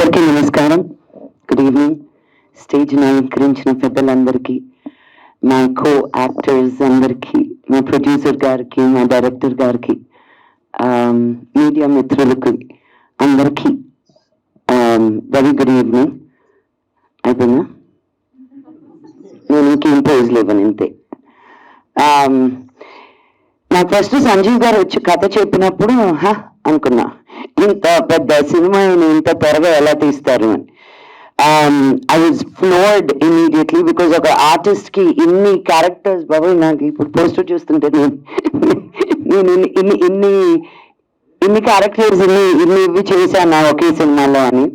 అందరికీ నమస్కారం. Good evening. Stage అలంకరించిన పెద్దలందరికీ, మా కో యాక్టర్స్ అందరికీ, మా ప్రొడ్యూసర్ గారికి, మా డైరెక్టర్ గారికి, మీడియా మిత్రులకి అందరికీ వెరీ గుడ్ ఈవినింగ్. అయిపోయిందా? నేను ఇంకేం పోజ్ లేవని అంతే. నాకు ఫస్ట్ సంజీవ్ గారు వచ్చి కథ చెప్పినప్పుడు అనుకున్నా, ఇంత పెద్ద సినిమా ఇంత త్వరగా ఎలా తీస్తారు అని. I was floored immediately because ఒక ఆర్టిస్ట్ కి ఇన్ని క్యారెక్టర్స్, బాబు నాకు ఇప్పుడు పోస్టర్ చూస్తుంటే నేను ఇన్ని క్యారెక్టర్స్ ఇవి చేశాను ఒకే సినిమాలో అని.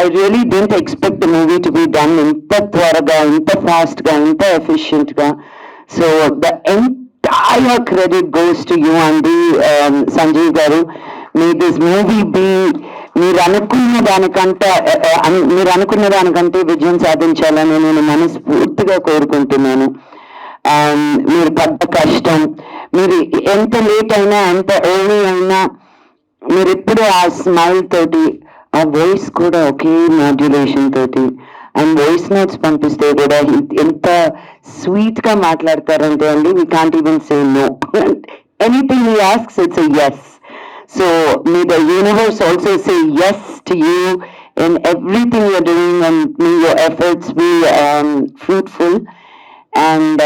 I really don't expect the movie to be done ఇంత త్వరగా, ఇంత ఫాస్ట్ గా, ఇంత ఎఫిషియెంట్ గా. So the entire credit goes to you and Sanjeev garu. May this movie be మీరు అనుకున్న దానికంటే విజయం సాధించాలని నేను మనస్ఫూర్తిగా కోరుకుంటున్నాను. మీరు పడ్డ కష్టం, మీరు ఎంత లేట్ అయినా, ఎంత ఎర్లీ అయినా, మీరు ఎప్పుడు ఆ స్మైల్ తోటి, ఆ వాయిస్ కూడా ఒకే మాడ్యులేషన్ తోటి, అండ్ వాయిస్ నోట్స్ పంపిస్తే కూడా ఎంత స్వీట్ గా మాట్లాడతారంటే అండి, we can't even say no. Anything he asks it's a yes. So may the universe also say yes to you in everything you're doing, and may your efforts be fruitful. And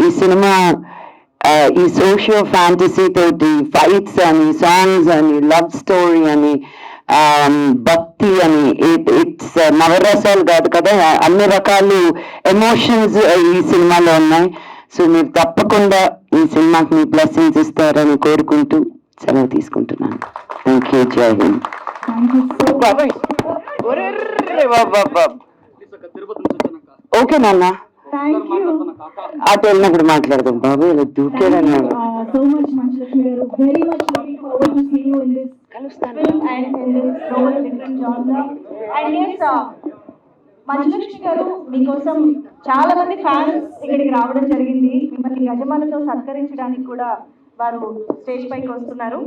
ఈ cinema ఈ socio fantasy తోటి fights అని, songs అని, love story అని, భక్తి అని, it's నవరసాలు కాదు కదా, అన్ని రకాలు ఎమోషన్స్ ఈ సినిమాలో ఉన్నాయి. సో మీరు తప్పకుండా ఈ సినిమాకి మీ బ్లెస్సింగ్స్ ఇస్తారని కోరుకుంటూ సెలవు తీసుకుంటున్నాను. Thank you. జై హింద్. ఓకే నాన్న, అటు వెళ్ళినప్పుడు మాట్లాడదాం. బాబు ఇలా దూకేదన్నారు. మంచులక్ష్మి గారు, మీకోసం చాలా మంది ఫ్యాన్స్ ఇక్కడికి రావడం జరిగింది. మిమ్మల్ని గజమాలతో సత్కరించడానికి కూడా వారు స్టేజ్ పైకి వస్తున్నారు.